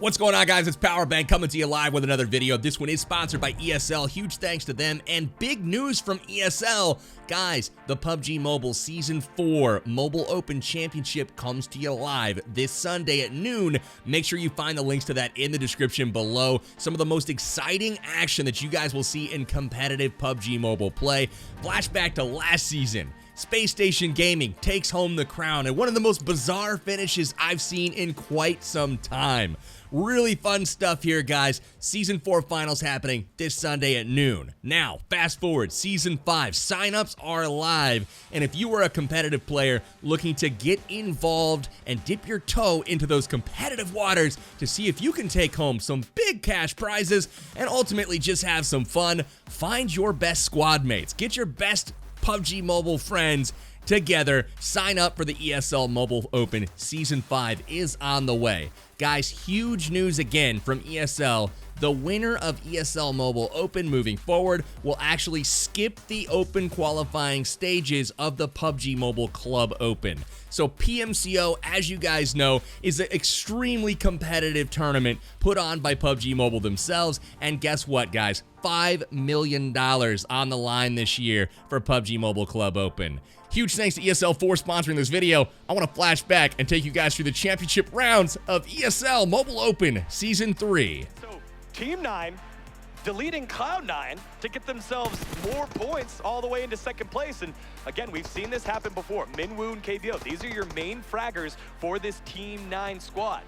What's going on, guys? It's Powerbang coming to you live with another video. This one is sponsored by ESL. Huge thanks to them. And big news from ESL. Guys, the PUBG Mobile Season 4 Mobile Open Championship comes to you live this Sunday at noon. Make sure you find the links to that in the description below. Some of the most exciting action that you guys will see in competitive PUBG Mobile play. Flashback to last season. Space Station Gaming takes home the crown and one of the most bizarre finishes I've seen in quite some time. Really fun stuff here, guys. Season 4 finals happening this Sunday at noon. Now, fast forward, Season 5 signups are live, and if you are a competitive player looking to get involved and dip your toe into those competitive waters to see if you can take home some big cash prizes and ultimately just have some fun, find your best squad mates. Get your best PUBG Mobile friends together. Sign up for the ESL Mobile Open. Season 5 is on the way. Guys, huge news again from ESL. The winner of ESL Mobile Open moving forward will actually skip the open qualifying stages of the PUBG Mobile Club Open. So PMCO, as you guys know, is an extremely competitive tournament put on by PUBG Mobile themselves. And guess what, guys? $5 million on the line this year for PUBG Mobile Club Open. Huge thanks to ESL for sponsoring this video. I want to flash back and take you guys through the championship rounds of ESL Mobile Open Season 3. So Team 9 deleting Cloud9 to get themselves more points all the way into second place. And again, we've seen this happen before. Minwoo and KBO, these are your main fraggers for this Team 9 squad.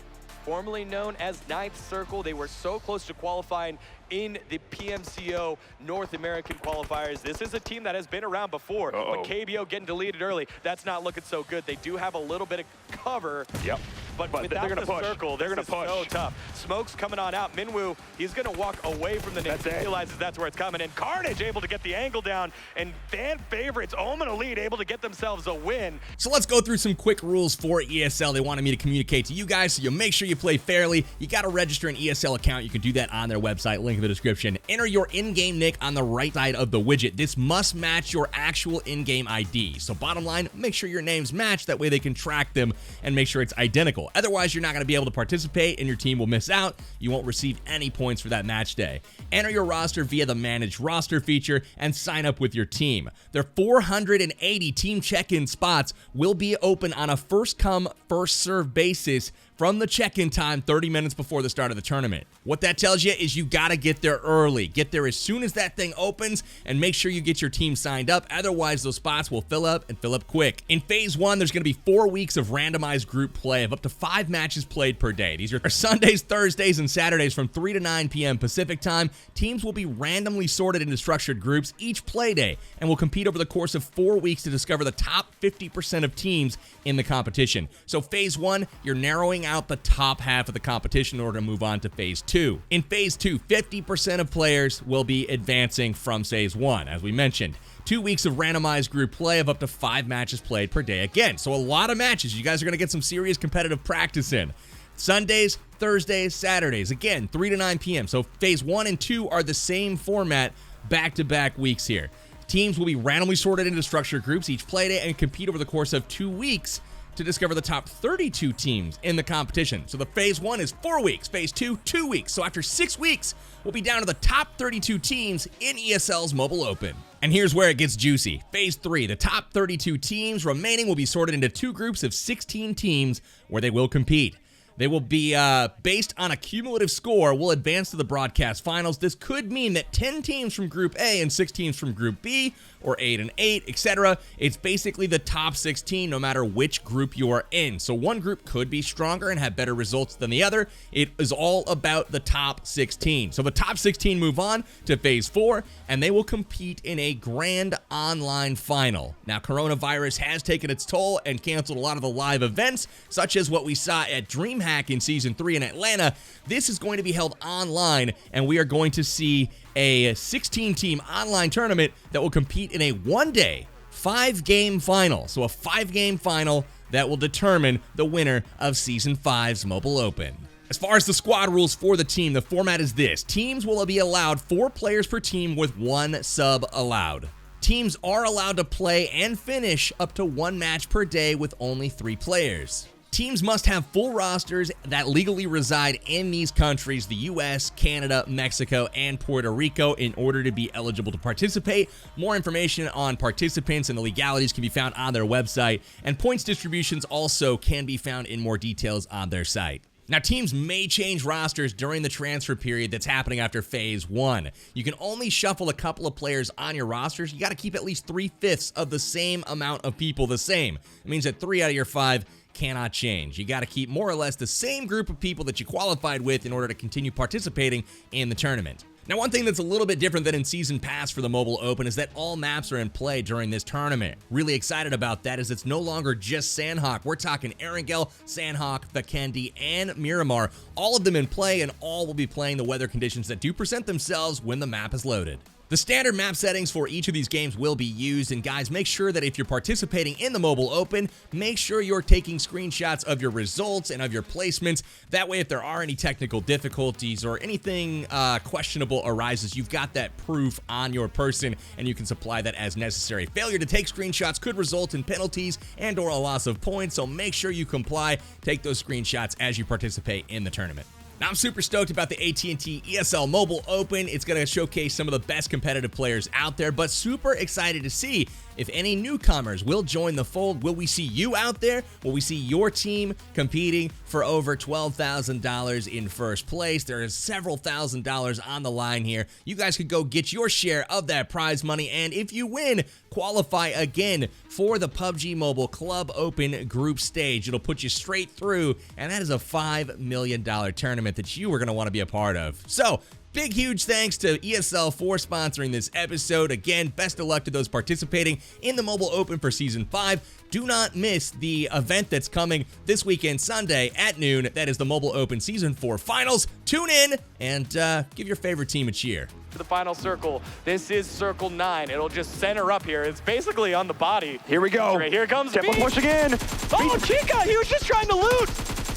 Formerly known as Ninth Circle, they were so close to qualifying in the PMCO North American qualifiers. This is a team that has been around before, but KBO getting deleted early, that's not looking so good. They do have a little bit of cover. Yep. But without the circle, they're going to push. So tough. Smoke's coming on out. Minwoo, he's going to walk away from the net. He realizes that's where it's coming. And Carnage able to get the angle down. And fan favorites, Omen Elite, able to get themselves a win. So let's go through some quick rules for ESL. They wanted me to communicate to you guys, so you make sure you play fairly. You got to register an ESL account. You can do that on their website, link in the description. Enter your in-game nick on the right side of the widget. This must match your actual in-game ID. So bottom line, make sure your names match. That way they can track them and make sure it's identical. Otherwise, you're not going to be able to participate and your team will miss out. You won't receive any points for that match day. Enter your roster via the Manage Roster feature and sign up with your team. Their 480 team check-in spots will be open on a first-come, first-served basis from the check-in time 30 minutes before the start of the tournament. What that tells you is you got to get there early. Get there as soon as that thing opens and make sure you get your team signed up. Otherwise, those spots will fill up and fill up quick. In Phase 1, there's going to be 4 weeks of randomized group play of up to 5 matches played per day. These are Sundays, Thursdays, and Saturdays from 3 to 9 p.m. Pacific time. Teams will be randomly sorted into structured groups each play day and will compete over the course of 4 weeks to discover the top 50% of teams in the competition. So Phase 1, you're narrowing out the top half of the competition in order to move on to Phase 2. In Phase 2, 50% of players will be advancing from Phase 1, as we mentioned. 2 weeks of randomized group play of up to 5 matches played per day again. So a lot of matches. You guys are going to get some serious competitive practice in. Sundays, Thursdays, Saturdays. Again, 3 to 9 p.m. So Phase 1 and 2 are the same format, back-to-back weeks here. Teams will be randomly sorted into structured groups each play day and compete over the course of 2 weeks to discover the top 32 teams in the competition. So the Phase 1 is 4 weeks, Phase 2, 2 weeks. So after 6 weeks, we'll be down to the top 32 teams in ESL's Mobile Open. And here's where it gets juicy. Phase 3, the top 32 teams remaining will be sorted into 2 groups of 16 teams where they will compete. They will be based on a cumulative score, will advance to the broadcast finals. This could mean that 10 teams from Group A and 6 teams from Group B, or 8 and 8, etc. It's basically the top 16 no matter which group you are in. So one group could be stronger and have better results than the other. It is all about the top 16. So the top 16 move on to Phase 4, and they will compete in a grand online final. Now, coronavirus has taken its toll and canceled a lot of the live events, such as what we saw at DreamHack in Season 3 in Atlanta. This is going to be held online, and we are going to see a 16-team online tournament that will compete in a one-day 5-game final. So a 5-game final that will determine the winner of Season 5's Mobile Open. As far as the squad rules for the team, the format is this. Teams will be allowed 4 players per team with 1 sub allowed. Teams are allowed to play and finish up to 1 match per day with only 3 players. Teams must have full rosters that legally reside in these countries, the US, Canada, Mexico, and Puerto Rico, in order to be eligible to participate. More information on participants and the legalities can be found on their website, and points distributions also can be found in more details on their site. Now, teams may change rosters during the transfer period that's happening after Phase 1. You can only shuffle a couple of players on your rosters. You got to keep at least 3/5 of the same amount of people the same. It means that 3 out of your 5 cannot change. You got to keep more or less the same group of people that you qualified with in order to continue participating in the tournament. Now, one thing that's a little bit different than in Season Pass for the Mobile Open is that all maps are in play during this tournament. Really excited about that, as it's no longer just Sandhawk. We're talking Erangel, Sandhawk, Vikendi, and Miramar. All of them in play, and all will be playing the weather conditions that do present themselves when the map is loaded. The standard map settings for each of these games will be used, and guys, make sure that if you're participating in the Mobile Open, make sure you're taking screenshots of your results and of your placements. That way, if there are any technical difficulties or anything questionable arises, you've got that proof on your person, and you can supply that as necessary. Failure to take screenshots could result in penalties and or a loss of points, so make sure you comply. Take those screenshots as you participate in the tournament. Now, I'm super stoked about the AT&T ESL Mobile Open. It's going to showcase some of the best competitive players out there, but super excited to see if any newcomers will join the fold. Will we see you out there? Will we see your team competing for over $12,000 in first place? There is several $1,000s on the line here. You guys could go get your share of that prize money, and if you win, qualify again for the PUBG Mobile Club Open group stage. It'll put you straight through, and that is a $5 million tournament that you are going to want to be a part of. So, big, huge thanks to ESL for sponsoring this episode. Again, best of luck to those participating in the Mobile Open for Season 5. Do not miss the event that's coming this weekend, Sunday at noon. That is the Mobile Open Season 4 Finals. Tune in and give your favorite team a cheer. To the final circle. This is circle 9. It'll just center up here. It's basically on the body. Here we go. Right, here comes Tempo Beast. push again. Oh, Chica, he was just trying to loot.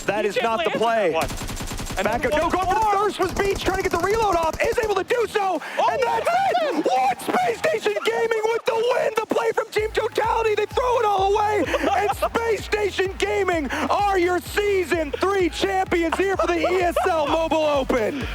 That He is not the play. And Back up. No, go for the thirst was Beach trying to get the reload off. Is able to do so. And that's it. What? Space Station Gaming with the win. The play from Team Totality. They throw it all away. And Space Station Gaming are your Season 3 champions here for the ESL Mobile Open.